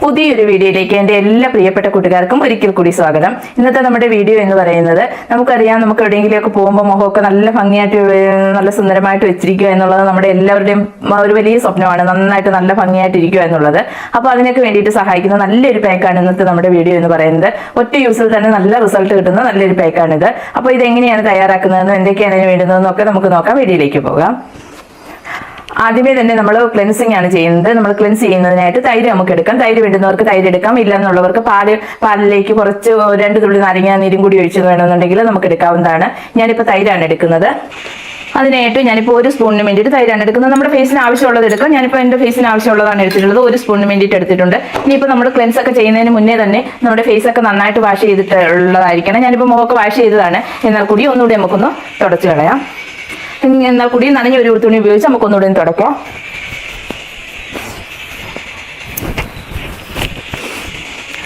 പുതിയൊരു വീഡിയോയിലേക്ക് എൻ്റെ എല്ലാ പ്രിയപ്പെട്ട കൂട്ടുകാർക്കും ഒരിക്കൽ കൂടി സ്വാഗതം. ഇന്നത്തെ നമ്മുടെ വീഡിയോ എന്ന് പറയുന്നത്, നമുക്കറിയാം നമുക്ക് എവിടെയെങ്കിലുമൊക്കെ പോകുമ്പോൾ മുഖമൊക്കെ നല്ല ഭംഗിയായിട്ട് നല്ല സുന്ദരമായിട്ട് വെച്ചിരിക്കുക എന്നുള്ളത് നമ്മുടെ എല്ലാവരുടെയും ഒരു വലിയ സ്വപ്നമാണ്. നന്നായിട്ട് നല്ല ഭംഗിയായിട്ട് ഇരിക്കുക എന്നുള്ളത്. അപ്പോൾ അതിനൊക്കെ വേണ്ടിയിട്ട് സഹായിക്കുന്ന നല്ലൊരു പാക്കാണ് ഇന്നത്തെ നമ്മുടെ വീഡിയോ എന്ന് പറയുന്നത്. ഒറ്റ യൂസിൽ തന്നെ നല്ല റിസൾട്ട് കിട്ടുന്ന നല്ലൊരു പാക്കാണിത്. അപ്പോൾ ഇതെങ്ങനെയാണ് തയ്യാറാക്കുന്നതെന്നും എന്തൊക്കെയാണ് ഇതിന് വേണ്ടുന്നതെന്നും ഒക്കെ നമുക്ക് നോക്കാം. വീഡിയോയിലേക്ക് പോകാം. ആദ്യമേ തന്നെ നമ്മൾ ക്ലെൻസിങ് ആണ് ചെയ്യുന്നത്. നമ്മൾ ക്ലെൻസ് ചെയ്യുന്നതിനായിട്ട് തൈര് നമുക്ക് എടുക്കാം. തൈര് വേണ്ടുന്നവർക്ക് തൈര് എടുക്കാം. ഇല്ലെന്നുള്ളവർക്ക് പാലിലേക്ക് കുറച്ച് 2 തുള്ളി നാരങ്ങ നീരും കൂടി ഒഴിച്ച് വേണമെന്നുണ്ടെങ്കിൽ നമുക്ക് എടുക്കാവുന്നതാണ്. ഞാനിപ്പോൾ തൈരാണ് എടുക്കുന്നത്. അതിനായിട്ട് ഞാനിപ്പോൾ 1 സ്പൂണിന് വേണ്ടിയിട്ട് തൈരാണ് എടുക്കുന്നത്. നമ്മുടെ ഫേസിന് ആവശ്യമുള്ളത് എടുക്കാം. ഞാനിപ്പോൾ എൻ്റെ ഫേസിന് ആവശ്യമുള്ളതാണ് എടുത്തിട്ടുള്ളത്. 1 സ്പൂണിന് വേണ്ടിയിട്ട് എടുത്തിട്ടുണ്ട്. ഇനിയിപ്പോൾ നമ്മൾ ക്ലെൻസ് ഒക്കെ ചെയ്യുന്നതിന് മുന്നേ തന്നെ നമ്മുടെ ഫേസൊക്കെ നന്നായിട്ട് വാഷ് ചെയ്തിട്ടുള്ളതായിരിക്കണം. ഞാനിപ്പോൾ മുഖമൊക്കെ വാഷ് ചെയ്തതാണ്. എന്നാൽ കൂടി ഒന്നുകൂടി നമുക്കൊന്ന് തുടച്ച് കളയാം. എന്നാൽ കൂടി നനഞ്ഞ ഒരു തുണി ഉപയോഗിച്ച് നമുക്കൊന്നുകൂടി തുടയ്ക്കാം.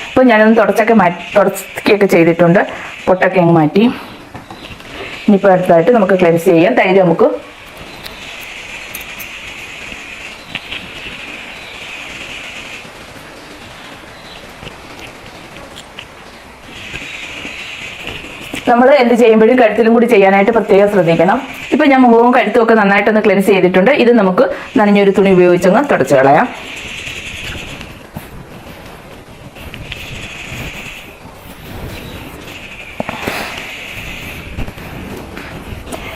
ഇപ്പോൾ ഞാനൊന്ന് തുടച്ചൊക്കെ ചെയ്തിട്ടുണ്ട്. പൊട്ടൊക്കെ അങ്ങ് മാറ്റി. ഇനിയിപ്പോൾ അടുത്തായിട്ട് നമുക്ക് ക്ലെൻസ് ചെയ്യാം. തൈര് നമുക്ക് നമ്മൾ എന്ത് ചെയ്യുമ്പോഴും കഴുത്തിലും കൂടി ചെയ്യാനായിട്ട് പ്രത്യേകം ശ്രദ്ധിക്കണം. ഇപ്പം ഞാൻ മുഖവും കഴുത്തും ഒക്കെ നന്നായിട്ടൊന്ന് ക്ലെൻസ് ചെയ്തിട്ടുണ്ട്. ഇത് നമുക്ക് നനഞ്ഞൊരു തുണി ഉപയോഗിച്ചൊന്ന് തുടച്ച് കളയാം.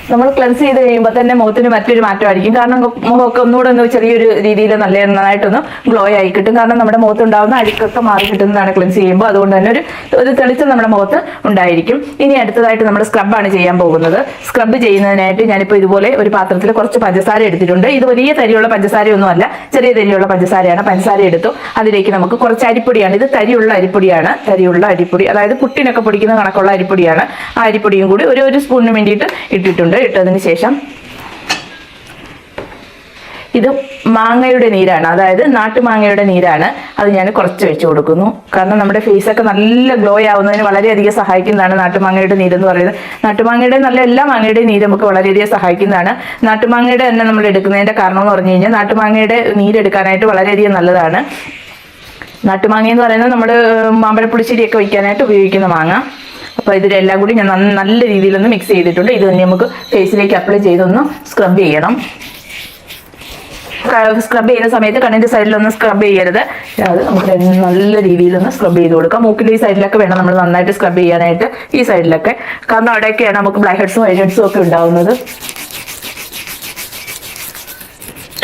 നമ്മൾ ക്ലെൻസ് ചെയ്ത് കഴിയുമ്പോൾ തന്നെ മുഖത്തിന് മറ്റൊരു മാറ്റമായിരിക്കും. കാരണം മുഖമൊക്കെ ഒന്നുകൂടെ ചെറിയൊരു രീതിയിൽ നന്നായിട്ടൊന്ന് ഗ്ലോ ആയി കിട്ടും. കാരണം നമ്മുടെ മുഖത്തുണ്ടാകുന്ന അഴുക്കൊക്കെ മാറി കിട്ടുന്നതാണ് ക്ലെൻസ് ചെയ്യുമ്പോൾ. അതുകൊണ്ട് തന്നെ ഒരു തെളിച്ചം നമ്മുടെ മുഖത്ത് ഉണ്ടായിരിക്കും. ഇനി അടുത്തതായിട്ട് നമ്മൾ സ്ക്രബാണ് ചെയ്യാൻ പോകുന്നത്. സ്ക്രബ് ചെയ്യുന്നതിനായിട്ട് ഞാനിപ്പോൾ ഇതുപോലെ ഒരു പാത്രത്തിൽ കുറച്ച് പഞ്ചസാര എടുത്തിട്ടുണ്ട്. ഇത് വലിയ തരിയുള്ള പഞ്ചസാരയൊന്നും അല്ല, ചെറിയ തരിയുള്ള പഞ്ചസാരയാണ്. പഞ്ചസാര എടുത്തു. അതിലേക്ക് നമുക്ക് കുറച്ച് അരിപ്പൊടിയാണ്. ഇത് തരിയുള്ള അരിപ്പൊടിയാണ്. തരിയുള്ള അരിപ്പൊടി, അതായത് പുട്ടിനൊക്കെ പൊടിക്കുന്ന കണക്കുള്ള അരിപ്പൊടിയാണ്. ആ അരിപ്പൊടിയും കൂടി ഒരു സ്പൂണിന് വേണ്ടിയിട്ട് ഇട്ടിട്ടുണ്ട്. ഇട്ടതിന് ശേഷം ഇത് മാങ്ങയുടെ നീരാണ്, അതായത് നാട്ടുമാങ്ങയുടെ നീരാണ്. അത് ഞാൻ കുറച്ച് വെച്ച് കൊടുക്കുന്നു. കാരണം നമ്മുടെ ഫേസൊക്കെ നല്ല ഗ്ലോ ആവുന്നതിന് വളരെയധികം സഹായിക്കുന്നതാണ് നാട്ടുമാങ്ങയുടെ നീരെന്ന് പറയുന്നത്. നാട്ടുമാങ്ങയുടെ നല്ല എല്ലാ മാങ്ങയുടെയും നീര് നമുക്ക് വളരെയധികം സഹായിക്കുന്നതാണ്. നാട്ടുമാങ്ങയുടെ തന്നെ നമ്മൾ എടുക്കുന്നതിന്റെ കാരണം എന്ന് പറഞ്ഞു കഴിഞ്ഞാൽ നാട്ടുമാങ്ങയുടെ നീരെടുക്കാനായിട്ട് വളരെയധികം നല്ലതാണ്. നാട്ടുമാങ്ങ എന്ന് പറയുന്നത് നമ്മൾ മാമ്പഴപ്പുളിശ്ശേരിയൊക്കെ വയ്ക്കാനായിട്ട് ഉപയോഗിക്കുന്ന മാങ്ങ. അപ്പോൾ ഇതിലെല്ലാം കൂടി ഞാൻ നല്ല രീതിയിലൊന്ന് മിക്സ് ചെയ്തിട്ടുണ്ട്. ഇത് തന്നെ നമുക്ക് ഫേസിലേക്ക് അപ്ലൈ ചെയ്തൊന്ന് സ്ക്രബ് ചെയ്യണം. സ്ക്രബ് ചെയ്യുന്ന സമയത്ത് കണ്ണിൻ്റെ സൈഡിലൊന്നും സ്ക്രബ് ചെയ്യരുത്. അത് നമുക്ക് നല്ല രീതിയിലൊന്ന് സ്ക്രബ് ചെയ്ത് കൊടുക്കാം. മൂക്കിൻ്റെ ഈ സൈഡിലൊക്കെ വേണം നമ്മൾ നന്നായിട്ട് സ്ക്രബ് ചെയ്യാനായിട്ട്, ഈ സൈഡിലൊക്കെ. കാരണം അവിടെയൊക്കെയാണ് നമുക്ക് ബ്ലാക്ക് ഹെഡ്സും വൈറ്റ് ഹെഡ്സും ഒക്കെ ഉണ്ടാവുന്നത്.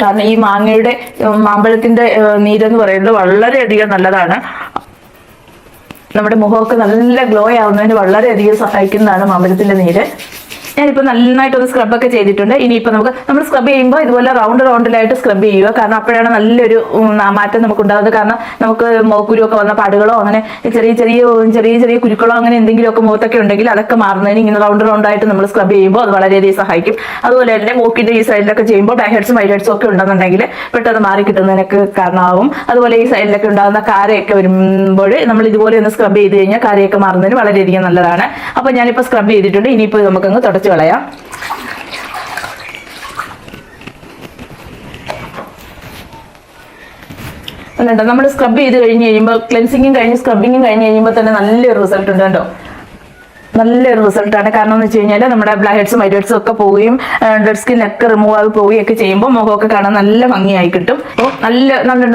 കാരണം ഈ മാമ്പഴത്തിൻ്റെ നീരെന്ന് പറയുന്നത് വളരെയധികം നല്ലതാണ്. നമ്മുടെ മുഖമൊക്കെ നല്ല ഗ്ലോ ആവുന്നതിന് വളരെയധികം സഹായിക്കുന്നതാണ് മാമ്പഴത്തിൻ്റെ നീര്. ഞാനിപ്പോൾ നന്നായിട്ടൊന്ന് സ്ക്രബൊക്കെ ചെയ്തിട്ടുണ്ട്. ഇനിയിപ്പോൾ നമ്മൾ സ്ക്രബ് ചെയ്യുമ്പോൾ ഇതുപോലെ റൗണ്ടിലായിട്ട് സ്ക്രബ് ചെയ്യുക. കാരണം അപ്പോഴാണ് നല്ലൊരു മാറ്റം നമുക്ക് ഉണ്ടാകുന്നത്. കാരണം നമുക്ക് മുഖക്കുരുവൊക്കെ വന്ന പാടുകളോ അങ്ങനെ ചെറിയ കുരുക്കളോ അങ്ങനെ എന്തെങ്കിലുമൊക്കെ മുഖത്തൊക്കെ ഉണ്ടെങ്കിൽ അതൊക്കെ മാറുന്നതിന് ഇങ്ങനെ റൗണ്ടായിട്ട് നമ്മൾ സ്ക്രബ് ചെയ്യുമ്പോൾ അത് വളരെയധികം സഹായിക്കും. അതുപോലെ തന്നെ മൂക്കിൻ്റെ ഈ സൈഡിലൊക്കെ ചെയ്യുമ്പോൾ ബ്ലാക്ക് ഹെഡ്സും വൈറ്റ് ഹെഡ്സും ഒക്കെ ഉണ്ടെന്നുണ്ടെങ്കിൽ പെട്ടെന്ന് മാറി കിട്ടുന്നതിനൊക്കെ കാരണമാവും. അതുപോലെ ഈ സൈഡിലൊക്കെ ഉണ്ടാകുന്ന കാരയൊക്കെ വരുമ്പോൾ നമ്മൾ ഇതുപോലെ ഒന്ന് സ്ക്രബ് ചെയ്ത് കഴിഞ്ഞാൽ കാരയൊക്കെ മാറുന്നതിന് വളരെയധികം നല്ലതാണ്. അപ്പോൾ ഞാനിപ്പോൾ സ്ക്രബ് ചെയ്തിട്ടുണ്ട്. ഇനിയിപ്പോൾ നമുക്കങ്ങ് തുടച്ച് കളയാം. നമ്മൾ സ്ക്രബ് ചെയ്ത് കഴിഞ്ഞ് കഴിയുമ്പോൾ ക്ലെൻസിങ്ങും കഴിഞ്ഞ് സ്ക്രബിങ്ങും കഴിഞ്ഞ് കഴിയുമ്പോൾ തന്നെ നല്ലൊരു റിസൾട്ട് ഉണ്ട് കേട്ടോ. നല്ലൊരു റിസൾട്ടാണ്. കാരണം എന്ന് വെച്ച് കഴിഞ്ഞാൽ നമ്മുടെ ബ്ലാക്ക് ഹെഡ്സും വൈറ്റ് ഹെഡ്സും ഒക്കെ പോവുകയും ഡെഡ് സ്കിന്നൊക്കെ റിമൂവ് ആയി പോവുകയൊക്കെ ചെയ്യുമ്പോൾ മുഖമൊക്കെ കാണാൻ നല്ല ഭംഗിയായി കിട്ടും. അപ്പോൾ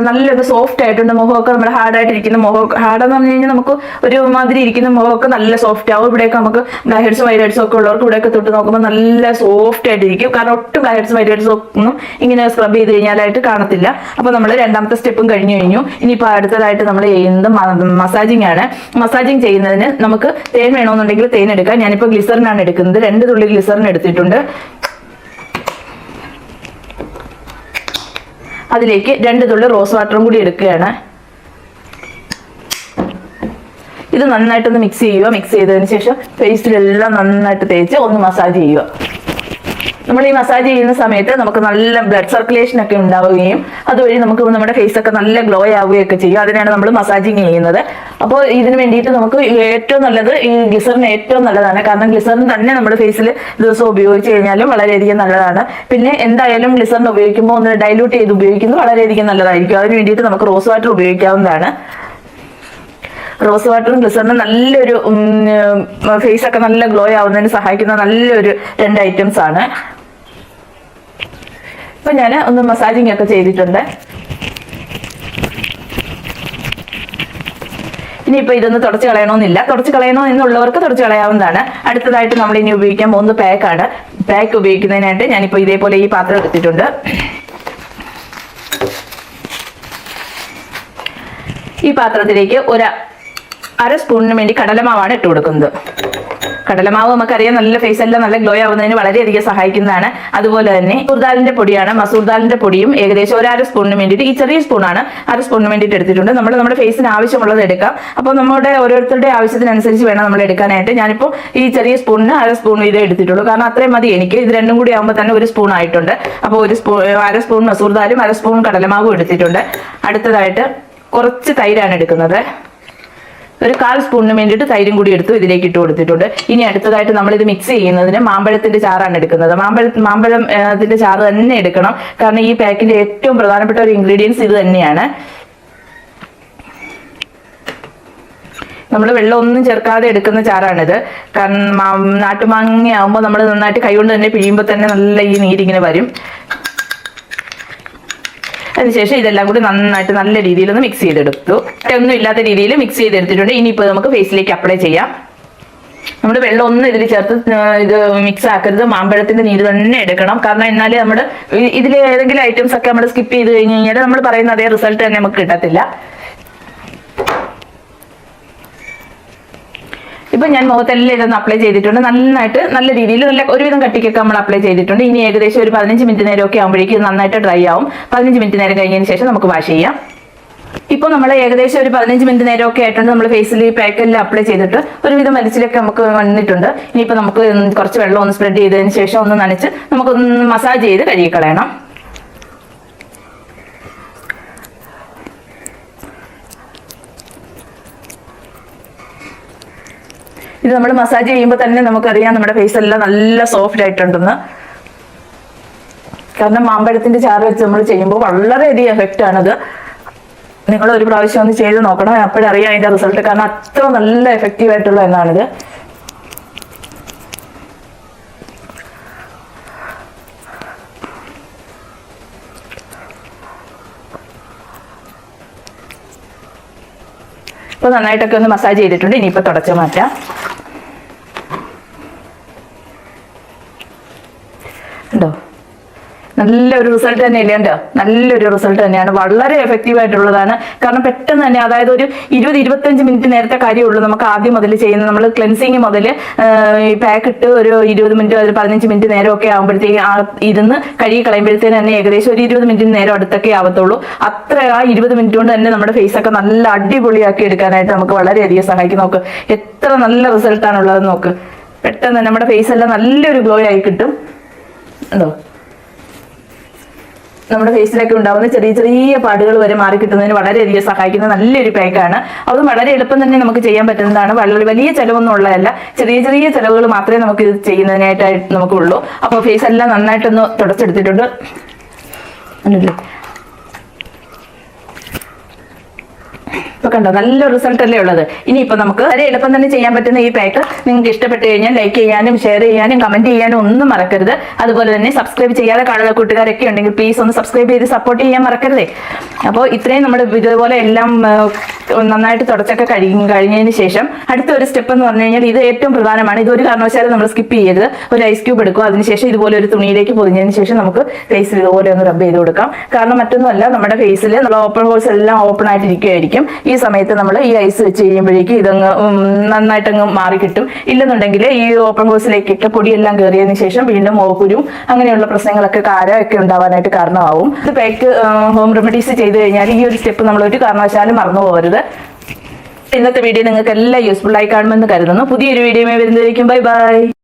നല്ലൊരു സോഫ്റ്റ് ആയിട്ടുണ്ട് മുഖമൊക്കെ. നമ്മുടെ ഹാർഡായിട്ടിരിക്കുന്ന മുഖമൊക്കെ, ഹാർഡെന്ന് പറഞ്ഞു കഴിഞ്ഞാൽ നമുക്ക് ഒരു മാതിരി ഇരിക്കുന്ന മുഖമൊക്കെ നല്ല സോഫ്റ്റ് ആവും. ഇവിടെയൊക്കെ നമുക്ക് ബ്ലാക്ക് ഹെഡ്സും വൈറ്റ് ഹെഡ്സും ഒക്കെ ഉള്ളവർക്ക് ഇവിടെയൊക്കെ തൊട്ട് നോക്കുമ്പോൾ നല്ല സോഫ്റ്റ് ആയിട്ടിരിക്കും. കാരണം ഒട്ടും ബ്ലാക്ക് ഹെഡ്സും വൈറ്റ് ഹെഡ്സും ഒന്നും ഇങ്ങനെ സ്ക്രബ് ചെയ്ത് കഴിഞ്ഞാലായിട്ട് കാണത്തില്ല. അപ്പോൾ നമ്മൾ രണ്ടാമത്തെ സ്റ്റെപ്പും കഴിഞ്ഞു. ഇനിയിപ്പോൾ അടുത്തതായിട്ട് നമ്മൾ ചെയ്യുന്നത് മസാജിങ് ആണ്. മസാജിങ് ചെയ്യുന്നതിന് നമുക്ക് തേൻ വേണമെന്നുണ്ടെങ്കിൽ തേൻ എടുക്കാം. ഞാനിപ്പോൾ ഗ്ലിസറിനാണ് എടുക്കുന്നത്. 2 തുള്ളി ഗ്ലിസറിൻ എടുത്തിട്ടുണ്ട്. അതിലേക്ക് 2 തുള്ളി റോസ് വാട്ടറും കൂടി എടുക്കുകയാണ്. ഇത് നന്നായിട്ടൊന്ന് മിക്സ് ചെയ്യുക. മിക്സ് ചെയ്തതിന് ശേഷം ഫേസിലെല്ലാം നന്നായിട്ട് തേച്ച് ഒന്ന് മസാജ് ചെയ്യുക. നമ്മൾ ഈ മസാജ് ചെയ്യുന്ന സമയത്ത് നമുക്ക് നല്ല ബ്ലഡ് സർക്കുലേഷൻ ഒക്കെ ഉണ്ടാവുകയും അതുവഴി നമുക്ക് നമ്മുടെ ഫേസ് ഒക്കെ നല്ല ഗ്ലോ ആവുകയൊക്കെ ചെയ്യും. അതിനാണ് നമ്മൾ മസാജിങ് ചെയ്യുന്നത്. അപ്പോൾ ഇതിന് വേണ്ടിയിട്ട് നമുക്ക് ഏറ്റവും നല്ലത് ഈ ഗ്ലിസറിൻ ഏറ്റവും നല്ലതാണ്. കാരണം ഗ്ലിസറിൻ തന്നെ നമ്മുടെ ഫേസിൽ ദിവസം ഉപയോഗിച്ച് കഴിഞ്ഞാലും വളരെയധികം നല്ലതാണ്. പിന്നെ എന്തായാലും ഗ്ലിസറിൻ ഉപയോഗിക്കുമ്പോൾ ഒന്ന് ഡൈല്യൂട്ട് ചെയ്ത് ഉപയോഗിക്കുന്നത് വളരെയധികം നല്ലതായിരിക്കും. അതിന് വേണ്ടിയിട്ട് നമുക്ക് റോസ് വാട്ടർ ഉപയോഗിക്കാവുന്നതാണ്. റോസ് വാട്ടറും ഗ്ലിസറിനും നല്ലൊരു ഫേസൊക്കെ നല്ല ഗ്ലോ ആവുന്നതിന് സഹായിക്കുന്ന നല്ലൊരു 2 ഐറ്റംസ് ആണ്. ഇപ്പൊ ഞാൻ ഒന്ന് മസാജിങ് ഒക്കെ ചെയ്തിട്ടുണ്ട്. ഇനിയിപ്പോൾ ഇതൊന്ന് തുടച്ച് കളയണമെന്നില്ല. തുടച്ച് കളയണോ എന്നുള്ളവർക്ക് തുടച്ച് കളയാവുന്നതാണ്. അടുത്തതായിട്ട് നമ്മൾ ഇനി ഉപയോഗിക്കാൻ പോകുന്ന പാക്കാണ്. പാക്ക് ഉപയോഗിക്കുന്നതിനായിട്ട് ഞാനിപ്പോൾ ഇതേപോലെ ഈ പാത്രം എടുത്തിട്ടുണ്ട്. ഈ പാത്രത്തിലേക്ക് അര സ്പൂണിന് വേണ്ടി കടലമാവാണ് ഇട്ട് കൊടുക്കുന്നത്. കടലമാവ് നമുക്കറിയാം നല്ല ഫേസ് എല്ലാം നല്ല ഗ്ലോ ആവുന്നതിന് വളരെയധികം സഹായിക്കുന്നതാണ്. അതുപോലെ തന്നെ മസൂർദാലിന്റെ പൊടിയാണ്. മസൂർദാലിന്റെ പൊടിയും ഏകദേശം 1/2 സ്പൂണിന് വേണ്ടിയിട്ട്, ഈ ചെറിയ സ്പൂണാണ്, 1/2 സ്പൂണിന് വേണ്ടിയിട്ട് എടുത്തിട്ടുണ്ട്. നമ്മൾ നമ്മുടെ ഫേസിന് ആവശ്യമുള്ളത് എടുക്കാം. അപ്പോൾ നമ്മുടെ ഓരോരുത്തരുടെ ആവശ്യത്തിനനുസരിച്ച് വേണം നമ്മൾ എടുക്കാനായിട്ട്. ഞാനിപ്പോൾ ഈ ചെറിയ സ്പൂണിന് 1/2 സ്പൂൺ ഇതേ എടുത്തിട്ടുള്ളൂ. കാരണം അത്രയും മതി എനിക്ക്. ഇത് രണ്ടും കൂടി ആകുമ്പോൾ തന്നെ 1 സ്പൂൺ ആയിട്ടുണ്ട്. അപ്പോൾ 1/2 സ്പൂൺ മസൂർദാലും 1/2 സ്പൂൺ കടലമാവും എടുത്തിട്ടുണ്ട്. അടുത്തതായിട്ട് കുറച്ച് തൈരാണ് എടുക്കുന്നത്. 1/4 സ്പൂണിന് വേണ്ടിയിട്ട് തൈരും കൂടി എടുത്തു ഇതിലേക്ക് ഇട്ട് കൊടുത്തിട്ടുണ്ട്. ഇനി അടുത്തതായിട്ട് നമ്മൾ ഇത് മിക്സ് ചെയ്യുന്നതിന് മാമ്പഴത്തിന്റെ ചാറാണ് എടുക്കുന്നത്. മാമ്പഴത്തിന്റെ ചാറ് തന്നെ എടുക്കണം. കാരണം ഈ പാക്കിന്റെ ഏറ്റവും പ്രധാനപ്പെട്ട ഒരു ഇൻഗ്രീഡിയൻസ് ഇത് തന്നെയാണ്. നമ്മൾ വെള്ളം ഒന്നും ചേർക്കാതെ എടുക്കുന്ന ചാറാണിത്. കാരണം നാട്ടുമാങ്ങ ആകുമ്പോൾ നമ്മൾ നന്നായിട്ട് കൈകൊണ്ട് തന്നെ പിഴിയുമ്പോൾ തന്നെ നല്ല ഈ നീരിങ്ങനെ വരും. അതിനുശേഷം ഇതെല്ലാം കൂടി നന്നായിട്ട് നല്ല രീതിയിൽ ഒന്ന് മിക്സ് ചെയ്തെടുത്തു. ഒന്നും ഇല്ലാത്ത രീതിയിൽ മിക്സ് ചെയ്തെടുത്തിട്ടുണ്ട്. ഇനിയിപ്പോൾ നമുക്ക് ഫേസിലേക്ക് അപ്ലൈ ചെയ്യാം. നമ്മൾ വെള്ളം ഒന്നും ഇതിൽ ചേർത്ത് ഇത് മിക്സ് ആക്കരുത്. മാമ്പഴത്തിന്റെ നീര് തന്നെ എടുക്കണം. കാരണം എന്നാലേ നമ്മുടെ ഇതിൽ ഏതെങ്കിലും ഐറ്റംസ് ഒക്കെ നമ്മൾ സ്കിപ്പ് ചെയ്ത് കഴിഞ്ഞ് കഴിഞ്ഞാൽ നമ്മൾ പറയുന്ന അതേ റിസൾട്ട് തന്നെ നമുക്ക് കിട്ടത്തില്ല. ഇപ്പൊ ഞാൻ മുഖത്തെല്ലാം ഇതൊന്ന് അപ്ലൈ ചെയ്തിട്ടുണ്ട്. നന്നായിട്ട് നല്ല രീതിയിൽ ഒരുവിധം കട്ടിക്കൊക്കെ നമ്മൾ അപ്ലൈ ചെയ്തിട്ടുണ്ട്. ഇനി ഏകദേശം ഒരു 15 മിനിറ്റ് നേരമൊക്കെ ആകുമ്പോഴേക്കും നന്നായിട്ട് ഡ്രൈ ആവും. 15 മിനിറ്റ് നേരം കഴിഞ്ഞതിന് ശേഷം നമുക്ക് വാഷ് ചെയ്യാം. ഇപ്പോൾ നമ്മൾ ഏകദേശം ഒരു 15 മിനിറ്റ് നേരമൊക്കെ ആയിട്ടുണ്ട് നമ്മൾ ഫേസിൽ ഈ പാക്കെല്ലാം അപ്ലൈ ചെയ്തിട്ട് ഒരുവിധം വലിച്ചിലൊക്കെ നമുക്ക് വന്നിട്ടുണ്ട്. ഇനിയിപ്പോൾ നമുക്ക് കുറച്ച് വെള്ളം ഒന്ന് സ്പ്രെഡ് ചെയ്തതിന് ശേഷം ഒന്ന് നനച്ച് നമുക്കൊന്ന് മസാജ് ചെയ്ത് കഴുകിക്കളയണം. ഇത് നമ്മൾ മസാജ് ചെയ്യുമ്പോൾ തന്നെ നമുക്കറിയാം നമ്മുടെ ഫേസ് എല്ലാം നല്ല സോഫ്റ്റ് ആയിട്ടുണ്ടെന്ന്. കാരണം മാമ്പഴത്തിന്റെ ചാറ് വെച്ച് നമ്മൾ ചെയ്യുമ്പോൾ വളരെയധികം എഫക്റ്റ് ആണത്. നിങ്ങൾ ഒരു പ്രാവശ്യം ഒന്ന് ചെയ്ത് നോക്കണം. അപ്പോഴറിയാം അതിന്റെ റിസൾട്ട്. കാരണം അത്ര നല്ല എഫക്റ്റീവ് ആയിട്ടുള്ള എന്നാണിത്. ഇപ്പൊ നന്നായിട്ടൊക്കെ ഒന്ന് മസാജ് ചെയ്തിട്ടുണ്ട്. ഇനിയിപ്പോ തുടച്ചു മാറ്റാം. ഉണ്ടോ? നല്ലൊരു റിസൾട്ട് തന്നെയല്ലേ? ഉണ്ട്, നല്ലൊരു റിസൾട്ട് തന്നെയാണ്. വളരെ എഫക്റ്റീവ് ആയിട്ടുള്ളതാണ്. കാരണം പെട്ടെന്ന് തന്നെ, അതായത് ഒരു 20-25 മിനിറ്റ് നേരത്തെ കാര്യമുള്ളൂ നമുക്ക് ആദ്യം മുതൽ ചെയ്യുന്നത്. നമ്മൾ ക്ലെൻസിങ് മുതൽ ഈ പാക്ക് ഇട്ട് ഒരു 20 മിനിറ്റ് ഒരു 15 മിനിറ്റ് നേരമൊക്കെ ആകുമ്പോഴത്തേക്ക് ഇരുന്ന് കഴുകി കളയുമ്പോഴത്തേന് തന്നെ ഏകദേശം ഒരു 20 മിനിറ്റ് നേരം അടുത്തൊക്കെ ആവത്തുള്ളൂ. അത്ര ആ 20 മിനിറ്റ് കൊണ്ട് തന്നെ നമ്മുടെ ഫേസൊക്കെ നല്ല അടിപൊളിയാക്കി എടുക്കാനായിട്ട് നമുക്ക് വളരെയധികം സഹായിക്കും. നോക്ക് എത്ര നല്ല റിസൾട്ടാണുള്ളത്. നോക്ക് പെട്ടെന്ന് നമ്മുടെ ഫേസ് എല്ലാം നല്ലൊരു ഗ്ലോ ആയി കിട്ടും. ഉണ്ടോ? നമ്മുടെ ഫേസിലൊക്കെ ഉണ്ടാവുന്ന ചെറിയ ചെറിയ പാടുകൾ വരെ മാറി കിട്ടുന്നതിന് വളരെയധികം സഹായിക്കുന്ന നല്ലൊരു പാക്കാണ്. അത് വളരെ എളുപ്പം തന്നെ നമുക്ക് ചെയ്യാൻ പറ്റുന്നതാണ്. വളരെ വലിയ ചിലവൊന്നും ഉള്ളതല്ല. ചെറിയ ചെറിയ ചിലവുകൾ മാത്രമേ നമുക്ക് ഇത് ചെയ്യുന്നതിനായിട്ട് നമുക്കുള്ളൂ. അപ്പോൾ ഫേസ് എല്ലാം നന്നായിട്ടൊന്ന് തുടച്ചെടുത്തിട്ടുണ്ട്. ഇപ്പൊ കണ്ടോ, നല്ല റിസൾട്ട് അല്ലേ ഉള്ളത്. ഇനിയിപ്പോ നമുക്ക് വളരെ എളുപ്പം തന്നെ ചെയ്യാൻ പറ്റുന്ന ഈ പാക്ക് നിങ്ങൾക്ക് ഇഷ്ടപ്പെട്ട് കഴിഞ്ഞാൽ ലൈക്ക് ചെയ്യാനും ഷെയർ ചെയ്യാനും കമന്റ് ചെയ്യാനും ഒന്നും മറക്കരുത്. അതുപോലെ തന്നെ സബ്സ്ക്രൈബ് ചെയ്യാതെ കാണുന്ന കൂട്ടുകാരൊക്കെ ഉണ്ടെങ്കിൽ പ്ലീസ് ഒന്ന് സബ്സ്ക്രൈബ് ചെയ്ത് സപ്പോർട്ട് ചെയ്യാൻ മറക്കരുതേ. അപ്പോൾ ഇത്രയും നമ്മുടെ ഇതുപോലെ എല്ലാം നന്നായിട്ട് തുടച്ചൊക്കെ കഴിഞ്ഞതിന് ശേഷം അടുത്തൊരു സ്റ്റെപ്പ് എന്ന് പറഞ്ഞു കഴിഞ്ഞാൽ ഇത് ഏറ്റവും പ്രധാനമാണ്. ഇതൊരു കാരണവശാലും നമ്മൾ സ്കിപ്പ് ചെയ്യരുത്. ഒരു ഐസ് ക്യൂബ് എടുക്കുക. അതിനുശേഷം ഇതുപോലെ ഒരു തുണിയിലേക്ക് പൊതിഞ്ഞതിന് ശേഷം നമുക്ക് ഫേസിൽ ഇതുപോലെ ഒന്ന് റബ്ബ് ചെയ്ത് കൊടുക്കാം. കാരണം മറ്റൊന്നുമല്ല, നമ്മുടെ ഫേസിൽ നമ്മൾ ഓപ്പൺ ഹോൾസ് എല്ലാം ഓപ്പൺ ആയിട്ടിരിക്കുകയായിരിക്കും. ഈ സമയത്ത് നമ്മൾ ഈ ഐസ് വെച്ച് കഴിയുമ്പോഴേക്കും ഇതങ്ങ് നന്നായിട്ടങ്ങ് മാറി കിട്ടും. ഇല്ലെന്നുണ്ടെങ്കിൽ ഈ ഓപ്പൺ ഹോൾസിലേക്കൊക്കെ പൊടിയെല്ലാം കയറിയതിനു ശേഷം വീണ്ടും ഓക്കുരും അങ്ങനെയുള്ള പ്രശ്നങ്ങളൊക്കെ കാരമൊക്കെ ഉണ്ടാവാനായിട്ട് കാരണമാവും. ഇത് പാക്ക് ഹോം റെമഡീസ് ചെയ്ത് കഴിഞ്ഞാൽ ഈ ഒരു സ്റ്റെപ്പ് നമ്മൾ ഒരു കാരണവശാലും മറന്നു പോകരുത്. ഇന്നത്തെ വീഡിയോ നിങ്ങൾക്ക് എല്ലാം യൂസ്ഫുൾ ആയി കാണുമെന്ന് കരുതുന്നു. പുതിയൊരു വീഡിയോയുമായി വരുന്നതായിരിക്കും. Bye bye.